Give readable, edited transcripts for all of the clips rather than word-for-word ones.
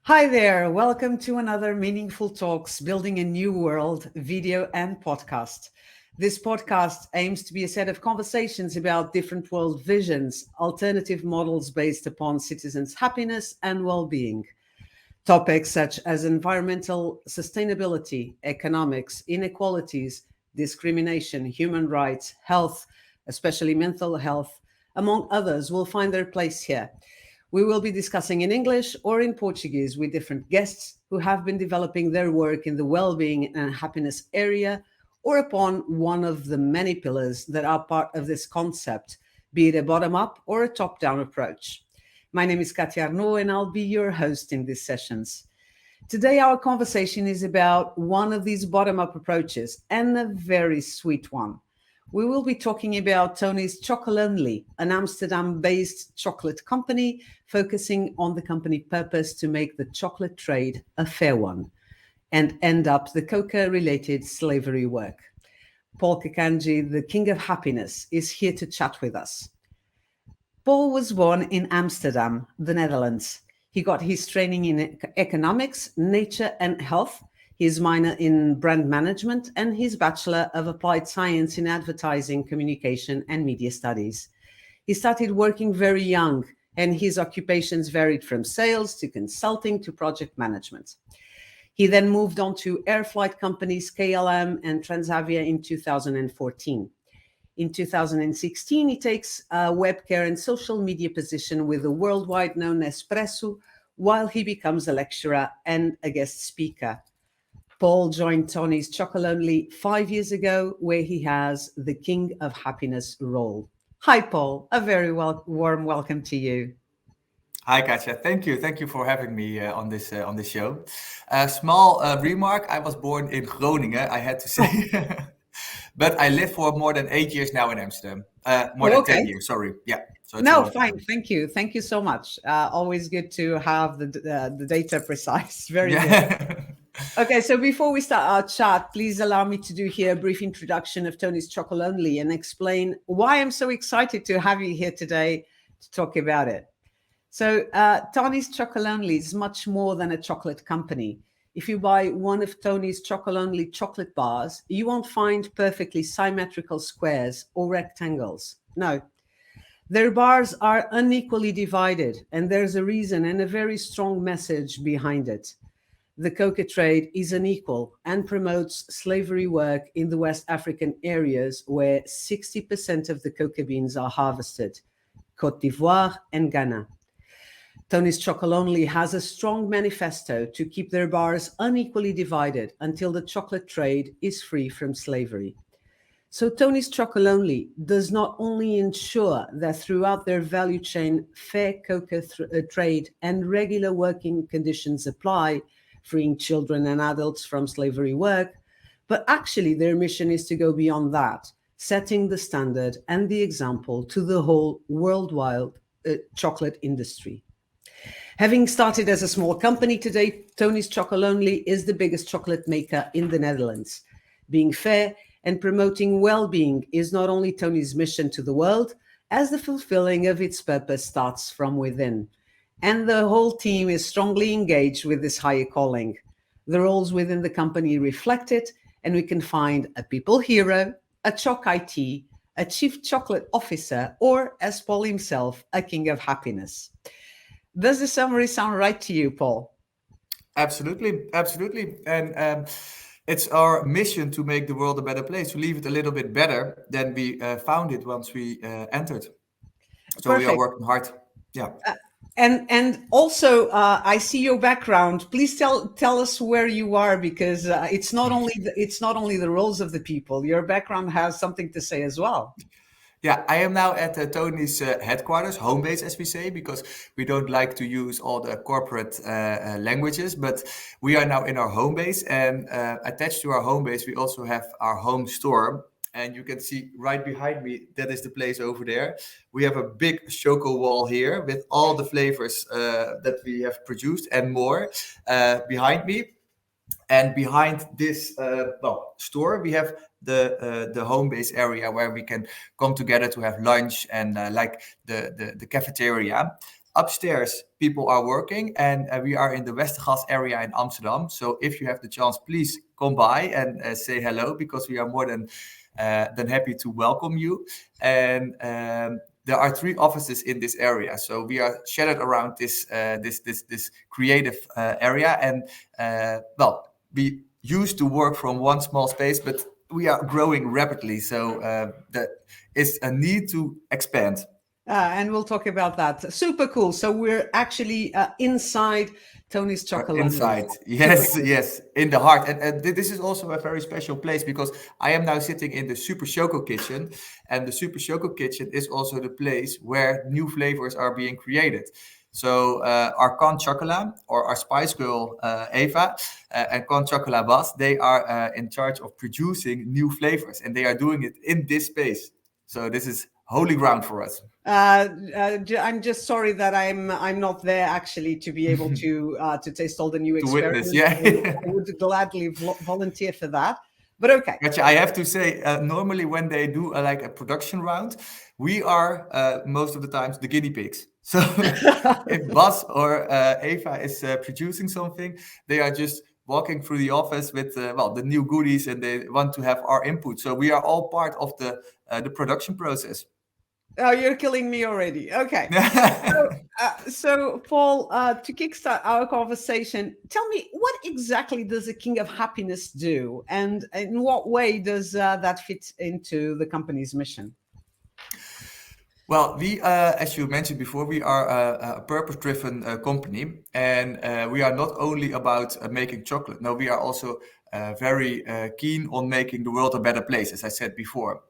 Hi there, welcome to another Meaningful Talks Building a New World video and podcast. This podcast aims to be a set of conversations about different world visions, alternative models based upon citizens' happiness and well-being. Topics such as environmental sustainability, economics, inequalities, discrimination, human rights, health, especially mental health, among others, will find their place here. We will be discussing in English or in Portuguese with different guests who have been developing their work in the well-being and happiness area or upon one of the many pillars that are part of this concept, be it a bottom-up or a top-down approach. My name is Katia Arnaud and I'll be your host in these sessions. Today, our conversation is about one of these bottom-up approaches and a very sweet one. We will be talking about Tony's Chocolonely, an Amsterdam-based chocolate company focusing on the company purpose to make the chocolate trade a fair one and end up the cocoa-related slavery work. Paul Kangangi, the King of Happiness, is here to chat with us. Paul was born in Amsterdam, the Netherlands. He got his training in economics, nature, and health, his minor in brand management, and his Bachelor of Applied Science in Advertising, Communication, and Media Studies. He started working very young, and his occupations varied from sales to consulting to project management. He then moved on to air flight companies KLM and Transavia in 2014. In 2016, he takes a web care and social media position with the worldwide known Espresso, while he becomes a lecturer and a guest speaker. Paul joined Tony's Chocolonely 5 years ago, where he has the King of Happiness role. Hi, Paul. A very warm welcome to you. Hi, Katja. Thank you. Thank you for having me on this show. Small remark. I was born in Groningen, I had to say. But I live for more than 8 years now in Amsterdam. More than 10 years, sorry. Yeah. So no, fine. Thank you. Thank you so much. Always good to have the data precise. Very good. Okay, so before we start our chat, please allow me to do here a brief introduction of Tony's Chocolonely and explain why I'm so excited to have you here today to talk about it. So Tony's Chocolonely is much more than a chocolate company. If you buy one of Tony's Chocolonely chocolate bars, you won't find perfectly symmetrical squares or rectangles. No, their bars are unequally divided, and there's a reason and a very strong message behind it. The cocoa trade is unequal and promotes slavery work in the West African areas where 60% of the cocoa beans are harvested, Côte d'Ivoire and Ghana. Tony's Chocolonely has a strong manifesto to keep their bars unequally divided until the chocolate trade is free from slavery. So Tony's Chocolonely does not only ensure that throughout their value chain, fair cocoa trade and regular working conditions apply, freeing children and adults from slavery work, but actually their mission is to go beyond that, setting the standard and the example to the whole worldwide chocolate industry. Having started as a small company today, Tony's Chocolonely is the biggest chocolate maker in the Netherlands. Being fair and promoting well-being is not only Tony's mission to the world, as the fulfilling of its purpose starts from within. And the whole team is strongly engaged with this higher calling. The roles within the company reflect it, and we can find a people hero, a Choc IT, a chief chocolate officer, or, as Paul himself, a king of happiness. Does the summary sound right to you, Paul? Absolutely, absolutely. And it's our mission to make the world a better place, to leave it a little bit better than we found it once we entered. So Perfect. We are working hard. Yeah. And also, I see your background. Please tell us where you are, because it's not only the roles of the people. Your background has something to say as well. Yeah, I am now at Tony's headquarters, home base, as we say, because we don't like to use all the corporate languages. But we are now in our home base, and attached to our home base, we also have our home store. And you can see right behind me, that is the place over there. We have a big choco wall here with all the flavors that we have produced and more behind me. And behind this store, we have the home base area where we can come together to have lunch and like the cafeteria. Upstairs, people are working, and we are in the Westergas area in Amsterdam. So if you have the chance, please come by and say hello, because we are more than happy to welcome you. And there are 3 offices in this area, so we are shattered around this creative area. And we used to work from one small space, but we are growing rapidly, so there is a need to expand. And we'll talk about that. Super cool. So we're actually inside Tony's Chocolonely. Inside, yes, yes, in the heart. And this is also a very special place, because I am now sitting in the Super Choco Kitchen, and the Super Choco Kitchen is also the place where new flavors are being created. So our Con Chocolat, or our Spice Girl Eva, and Con Chocolat Bas, they are in charge of producing new flavors, and they are doing it in this space. So this is holy ground for us. I'm just sorry that I'm not there actually to be able to taste all the new experiments. Witness, yeah. I would gladly volunteer for that. But okay. Actually, I have to say, normally when they do like a production round, we are most of the times the guinea pigs. So if Bas or Eva is producing something, they are just walking through the office with the new goodies, and they want to have our input. So we are all part of the production process. Oh, you're killing me already. Okay. So Paul, to kickstart our conversation, tell me, what exactly does a King of Happiness do, and in what way does that fit into the company's mission? Well, we, as you mentioned before, we are a purpose-driven company, and we are not only about making chocolate. No, we are also very keen on making the world a better place, as I said before.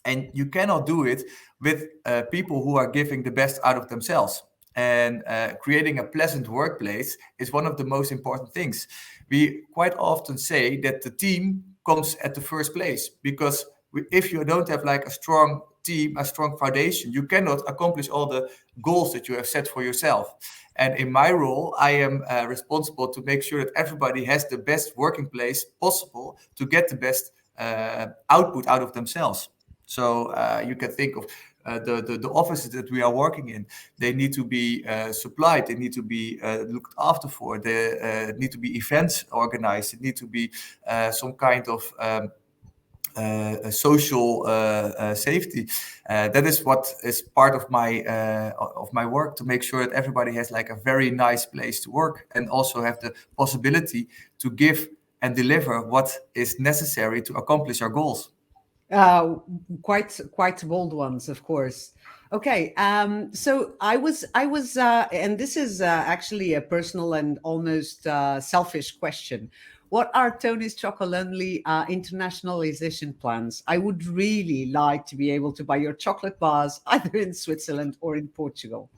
And you cannot do it with people who are giving the best out of themselves. And creating a pleasant workplace is one of the most important things. We quite often say that the team comes at the first place, because if you don't have like a strong team, a strong foundation, you cannot accomplish all the goals that you have set for yourself. And in my role, I am responsible to make sure that everybody has the best working place possible to get the best output out of themselves. So you can think of the offices that we are working in. They need to be supplied. They need to be looked after for. There need to be events organized. It need to be some kind of social safety. That is what is part of my work, to make sure that everybody has like a very nice place to work, and also have the possibility to give and deliver what is necessary to accomplish our goals. Quite bold ones, of course. Okay, so I was, and this is actually a personal and almost selfish question. What are Tony's Chocolonely internationalization plans? I would really like to be able to buy your chocolate bars either in Switzerland or in Portugal.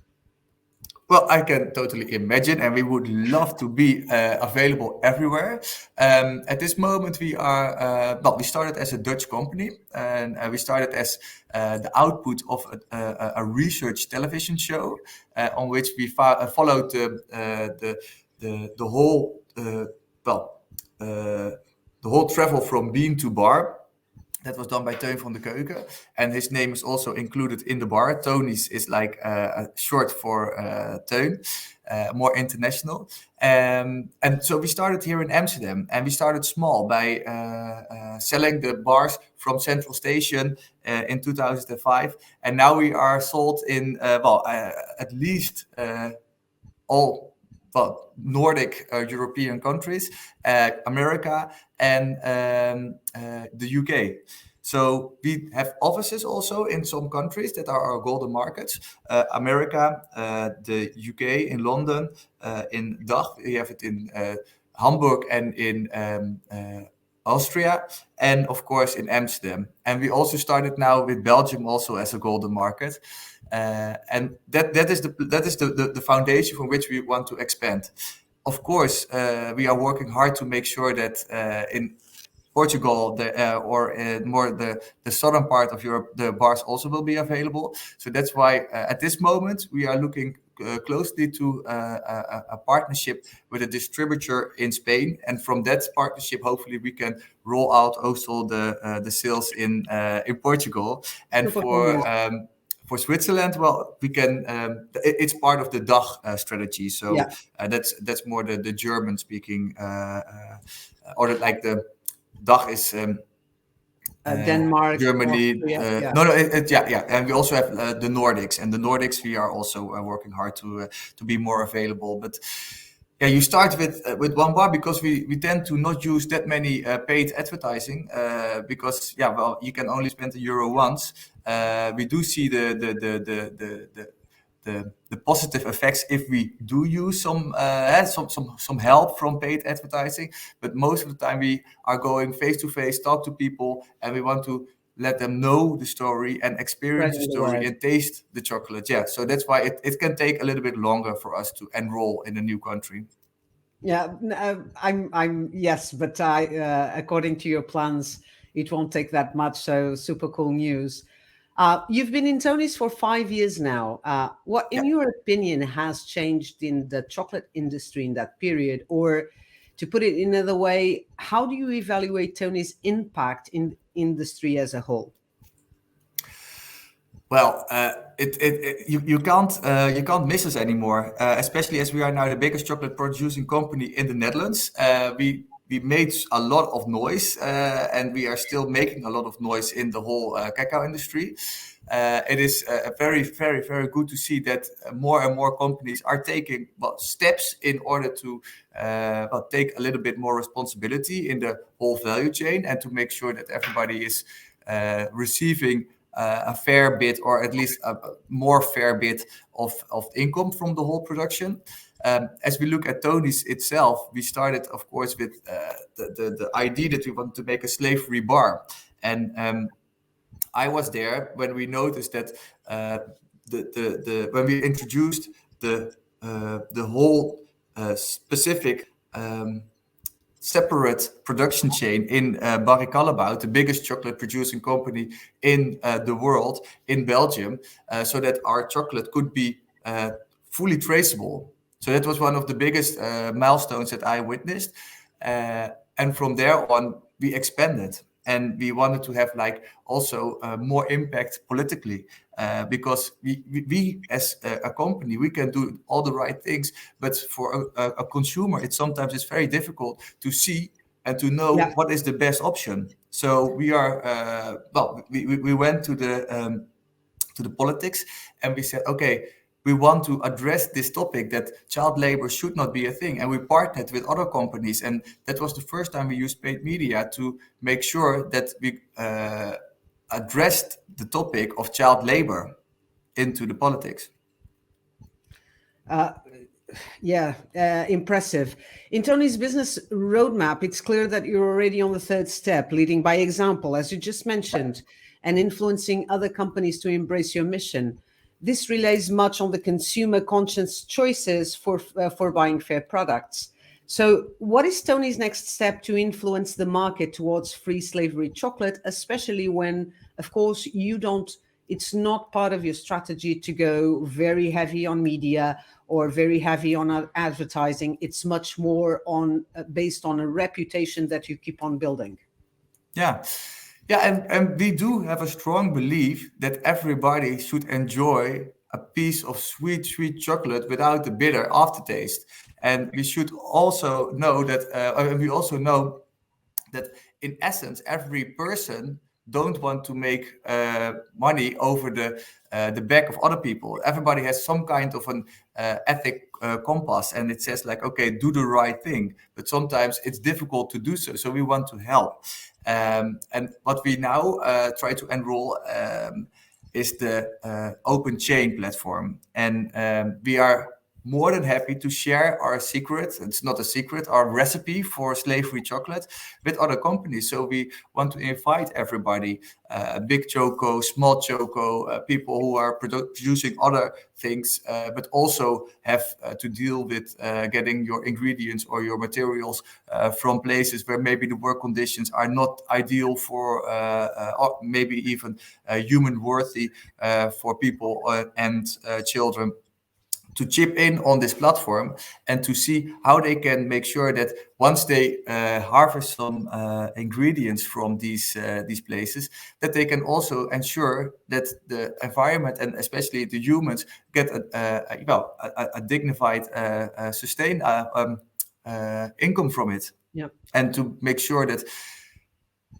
Well, I can totally imagine, and we would love to be available everywhere. At this moment, we are, we started as a Dutch company, and we started as the output of a research television show on which we followed the whole, the whole travel from bean to bar. That was done by Teun van de Keuken, and his name is also included in the bar. Tony's is like short for Teun, more international. And so we started here in Amsterdam, and we started small by selling the bars from Central Station in 2005. And now we are sold in, at least all Nordic European countries, America, and the UK. So we have offices also in some countries that are our golden markets. America, the UK, in London, in DACH, we have it in Hamburg and in Austria, and of course in Amsterdam. And we also started now with Belgium also as a golden market. And that is the foundation from which we want to expand. Of course, we are working hard to make sure that in Portugal or more the southern part of Europe, the bars also will be available. So that's why at this moment we are looking closely to a partnership with a distributor in Spain, and from that partnership, hopefully, we can roll out also the sales in Portugal. And For Switzerland, well, we can. It's part of the DACH strategy, so Yeah. that's more the German speaking, or like the DACH is Denmark, Germany. Austria. Yeah. No, yeah, and we also have the Nordics, and the Nordics we are also working hard to be more available. But yeah, you start with one bar because we tend to not use that many paid advertising because yeah, well, you can only spend €1 once. We do see the positive effects if we do use some help from paid advertising, but most of the time we are going face to face, talk to people, and we want to let them know the story and experience the Spreading the story word. and taste the chocolate. Yeah, so that's why it can take a little bit longer for us to enroll in a new country. Yeah, yes, but according to your plans, it won't take that much. So super cool news. You've been in Tony's for 5 years now. What, in Yeah. your opinion, has changed in the chocolate industry in that period? Or to put it in another way, how do you evaluate Tony's impact in industry as a whole? Well, you can't miss us anymore, especially as we are now the biggest chocolate producing company in the Netherlands. We made a lot of noise, and we are still making a lot of noise in the whole cacao industry. It is very, very, very good to see that more and more companies are taking steps in order to take a little bit more responsibility in the whole value chain and to make sure that everybody is receiving a fair bit, or at least a more fair bit of income from the whole production. As we look at Tony's itself, we started, of course, with the idea that we want to make a slave-free bar. And I was there when we noticed that when we introduced the whole specific separate production chain in Barry Callebaut, the biggest chocolate producing company in the world, in Belgium, so that our chocolate could be fully traceable. So that was one of the biggest milestones that I witnessed. And from there on, we expanded. And we wanted to have also more impact politically, because we as a company, we can do all the right things, but for a consumer, it sometimes is very difficult to see and to know Yeah. what is the best option. So we are we went to the politics, and we said, okay, we want to address this topic that child labor should not be a thing. And we partnered with other companies. And that was the first time we used paid media to make sure that we addressed the topic of child labor into the politics. Impressive. In Tony's business roadmap, it's clear that you're already on the third step, leading by example, as you just mentioned, and influencing other companies to embrace your mission. This relays much on the consumer conscious choices for buying fair products. So, what is Tony's next step to influence the market towards free slavery chocolate, especially when, of course, you don't? It's not part of your strategy to go very heavy on media or very heavy on advertising. It's much more on based on a reputation that you keep on building. Yeah. Yeah, and we do have a strong belief that everybody should enjoy a piece of sweet, sweet chocolate without the bitter aftertaste. And we should also know that, and we also know that in essence, every person don't want to make money over the back of other people. Everybody has some kind of an ethic compass, and it says okay, do the right thing. But sometimes it's difficult to do so. So we want to help. And what we now try to enroll is the open chain platform, and we are more than happy to share our secret. It's not a secret, our recipe for slave-free chocolate with other companies. So we want to invite everybody, big choco, small choco, people who are producing other things, but also have to deal with getting your ingredients or your materials from places where maybe the work conditions are not ideal for, or maybe even human worthy for people and children, to chip in on this platform and to see how they can make sure that once they harvest some ingredients from these places, that they can also ensure that the environment and especially the humans get a dignified, sustained income from it. Yeah. And to make sure that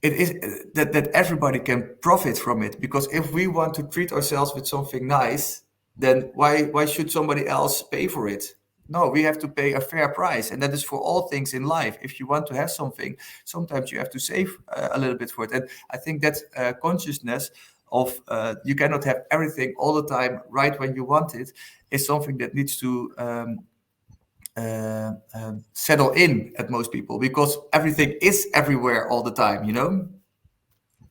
it is that everybody can profit from it. Because if we want to treat ourselves with something nice, then why should somebody else pay for it? No, we have to pay a fair price, and that is for all things in life. If you want to have something, sometimes you have to save a little bit for it. And I think that consciousness of you cannot have everything all the time right when you want it is something that needs to settle in at most people, because everything is everywhere all the time, you know?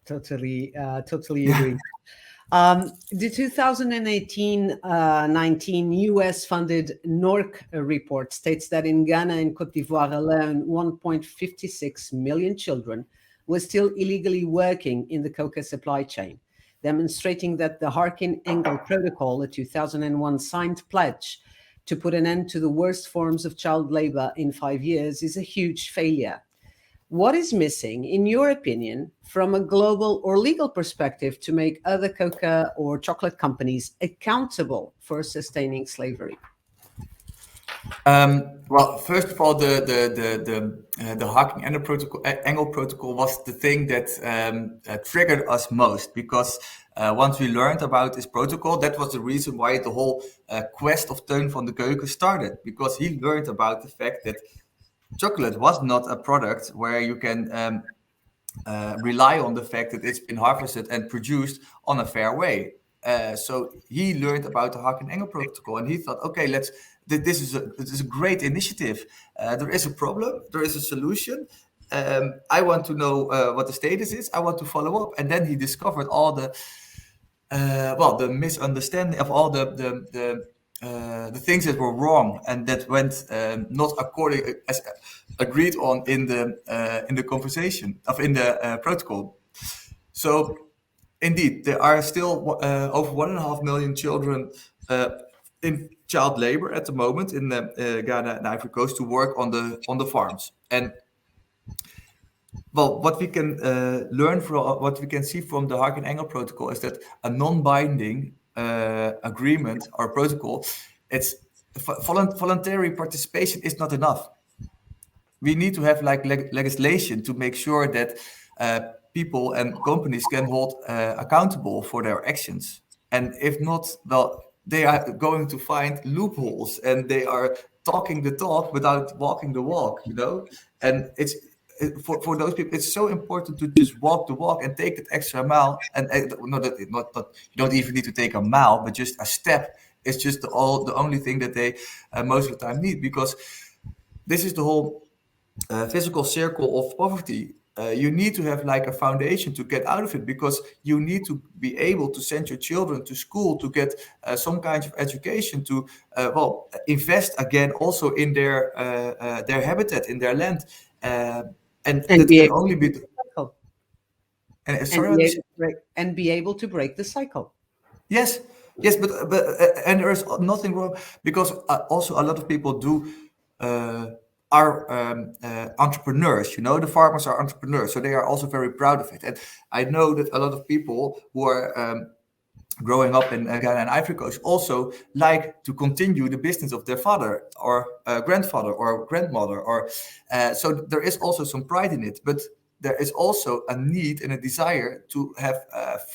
Totally Yeah. agree. The 2018-19 US-funded NORC report states that in Ghana and Cote d'Ivoire alone, 1.56 million children were still illegally working in the coca supply chain, demonstrating that the Harkin-Engel Protocol, a 2001 signed pledge to put an end to the worst forms of child labor in 5 years, is a huge failure. What is missing, in your opinion, from a global or legal perspective to make other coca or chocolate companies accountable for sustaining slavery? Well, first of all, the Harkin-Engel protocol was the thing that triggered us most, because once we learned about this protocol, that was the reason why the whole quest of Teun van de Keuken started, because he learned about the fact that chocolate was not a product where you can rely on the fact that it's been harvested and produced on a fair way. So he learned about the Harkin-Engel protocol, and he thought, okay, this is a great initiative. There is a problem, there is a solution. I want to know what the status is. I want to follow up. And then he discovered all the misunderstanding of all the things that were wrong and that went not according as agreed on in the conversation of in the protocol. So indeed, there are still over 1.5 million children in child labor at the moment in Ghana and Ivory Coast to work on the farms. And well, what we can learn from what we can see from the Harkin-Engel protocol is that a non-binding agreement or protocol, it's voluntary participation is not enough. We need to have legislation to make sure that people and companies can hold accountable for their actions. And if not, well, they are going to find loopholes, and they are talking the talk without walking the walk, you know. And for those people, it's so important to just walk the walk and take that extra mile. And not you don't even need to take a mile, but just a step is just the only thing that they most of the time need, because this is the whole physical circle of poverty. You need to have like a foundation to get out of it, because you need to be able to send your children to school, to get some kind of education, to invest again also in their habitat, in their land, and that can only be. And be able to break the cycle. Yes, but and there is nothing wrong, because also a lot of people are entrepreneurs. You know, the farmers are entrepreneurs, so they are also very proud of it. And I know that a lot of people who are growing up in Ghana and Ivory Coast also like to continue the business of their father or grandfather or grandmother, or so there is also some pride in it. But there is also a need and a desire to have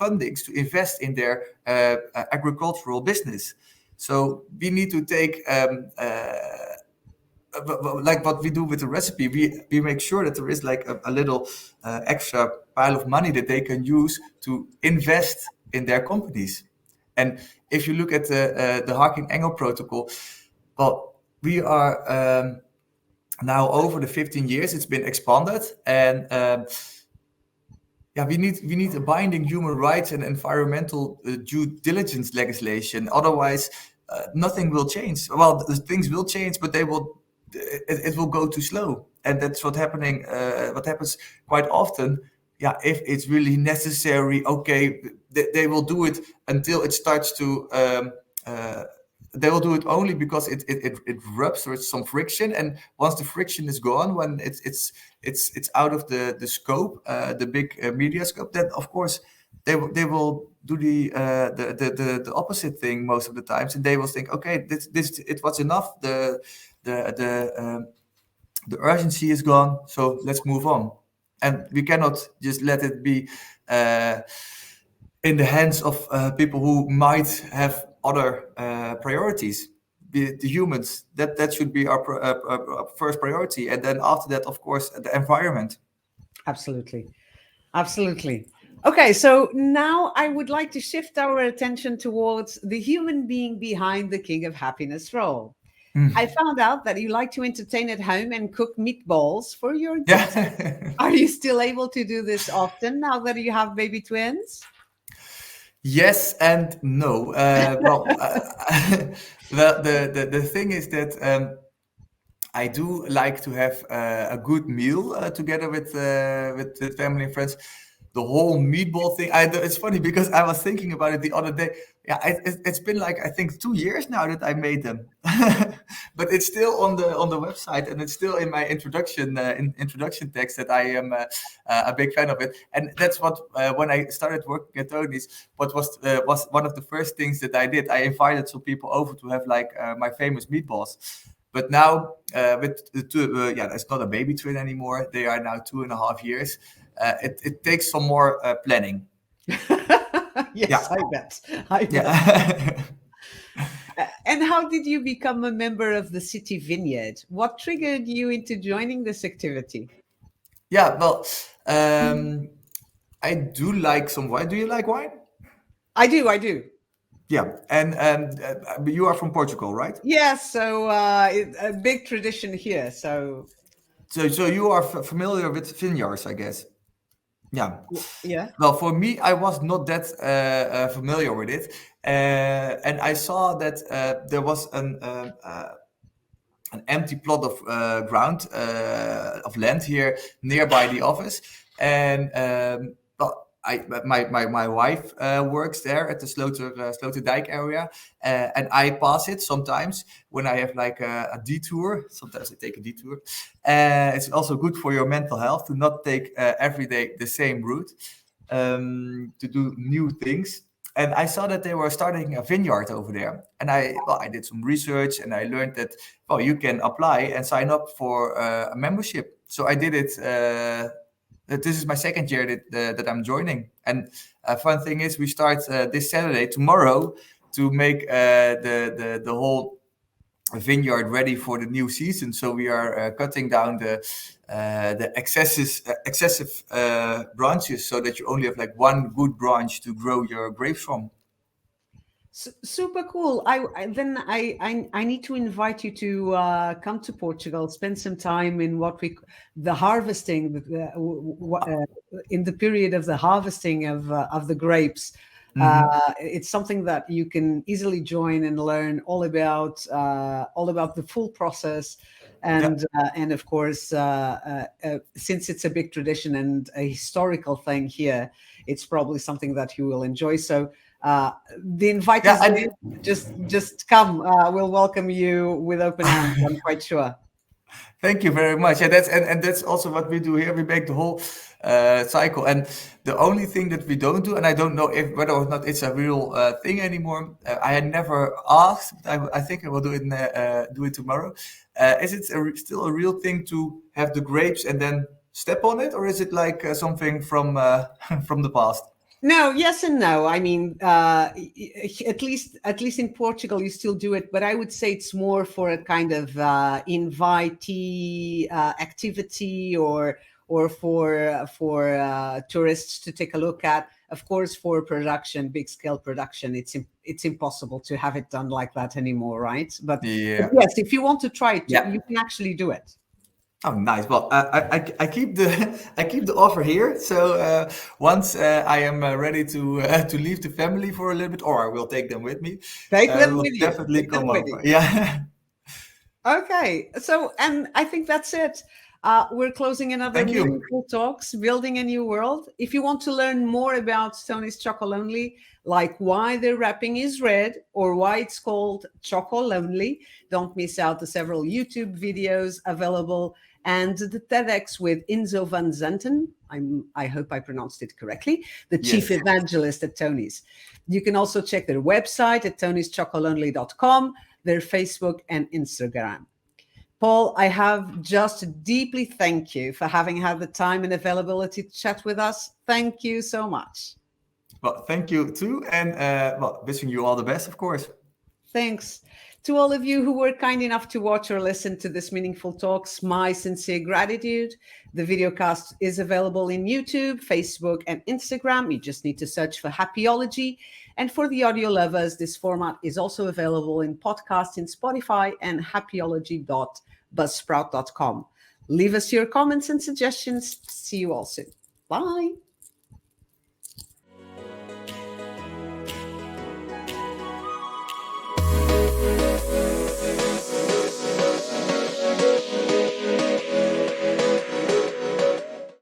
fundings to invest in their agricultural business. So we need to take, like what we do with the recipe, we make sure that there is like a little extra pile of money that they can use to invest in their companies. And if you look at the Harkin-Engel protocol, well, we are now over the 15 years it's been expanded, and we need a binding human rights and environmental due diligence legislation. Otherwise, nothing will change. Well, things will change, but it will go too slow, and that's what happens quite often. Yeah, if it's really necessary, okay, they will do it until it starts to they will do it only because it rubs, or it's some friction. And once the friction is gone, when it's out of the scope, the big media scope, then of course they will do the opposite thing most of the times, and they will think, okay, this it was enough. The urgency is gone, so let's move on. And we cannot just let it be in the hands of people who might have other priorities. The humans, that should be our first priority, and then after that, of course, the environment. Absolutely. Absolutely. Okay, so now I would like to shift our attention towards the human being behind the King of Happiness role. I found out that you like to entertain at home and cook meatballs for your guests. Yeah. Are you still able to do this often now that you have baby twins? Yes and no. The thing is that I do like to have a good meal together with family and friends. The whole meatball thing, it's funny because I was thinking about it the other day. Yeah, it's been like, I think 2 years now that I made them, but it's still on the website, and it's still in my introduction text that I am a big fan of it. And that's what when I started working at Tony's, what was one of the first things that I did. I invited some people over to have like my famous meatballs. But now with the two, it's not a baby twin anymore. They are now 2.5 years. It takes some more planning. Yes, Yeah. I bet. I bet. Yeah. And how did you become a member of the City Vineyard? What triggered you into joining this activity? Yeah, well, I do like some wine. Do you like wine? I do. Yeah, and you are from Portugal, right? Yes, so a big tradition here. So So you are familiar with vineyards, I guess. Yeah. yeah. Well, for me, I was not that familiar with it, and I saw that there was an empty plot of ground of land here nearby the office, and well, my wife works there at the Sloterdijk area, and I pass it sometimes when I have like a detour. Sometimes I take a detour. It's also good for your mental health to not take every day the same route, to do new things. And I saw that they were starting a vineyard over there, and I did some research, and I learned that you can apply and sign up for a membership. So I did it. This is my second year that I'm joining, and a fun thing is we start this Saturday, tomorrow, to make the whole vineyard ready for the new season. So we are cutting down the excessive branches, so that you only have like one good branch to grow your grapes from. Super cool. I need to invite you to come to Portugal, spend some time in the harvesting, in the period of the harvesting of the grapes. It's something that you can easily join and learn all about the full process. And of course, since it's a big tradition and a historical thing here, it's probably something that you will enjoy. So the invite is there. Just come. We'll welcome you with open arms, I'm quite sure. Thank you very much. Yeah, that's also what we do here. We make the whole cycle, and the only thing that we don't do, and I don't know whether or not it's a real thing anymore. I had never asked. I think I will do it tomorrow. Is it still a real thing to have the grapes and then step on it, or is it like something from from the past? No, yes and no. I mean, at least in Portugal, you still do it, but I would say it's more for a kind of invitee activity, or for tourists to take a look at. Of course, for production, big scale production, it's impossible to have it done like that anymore, right? But yes, if you want to try it, you can actually do it. Oh, nice. Well, I keep the offer here. So once I am ready to leave the family for a little bit, or I will take them with me. Take them with you. Definitely come over. Yeah. Okay. So, and I think that's it. We're closing another Thank you. Meaningful Talks, Building a New World. If you want to learn more about Tony's Chocolonely, like why the wrapping is red or why it's called Chocolonely, don't miss out the several YouTube videos available and the TEDx with Inzo van Zanten. I hope I pronounced it correctly, the chief evangelist at Tony's. You can also check their website at tonyschocolonely.com, their Facebook and Instagram. Paul, I have just to deeply thank you for having had the time and availability to chat with us. Thank you so much. Well, thank you too. And wishing you all the best, of course. Thanks. To all of you who were kind enough to watch or listen to this Meaningful Talks, my sincere gratitude. The videocast is available in YouTube, Facebook, and Instagram. You just need to search for Happyology. And for the audio lovers, this format is also available in podcast in Spotify and happyology.buzzsprout.com. Leave us your comments and suggestions. See you all soon. Bye.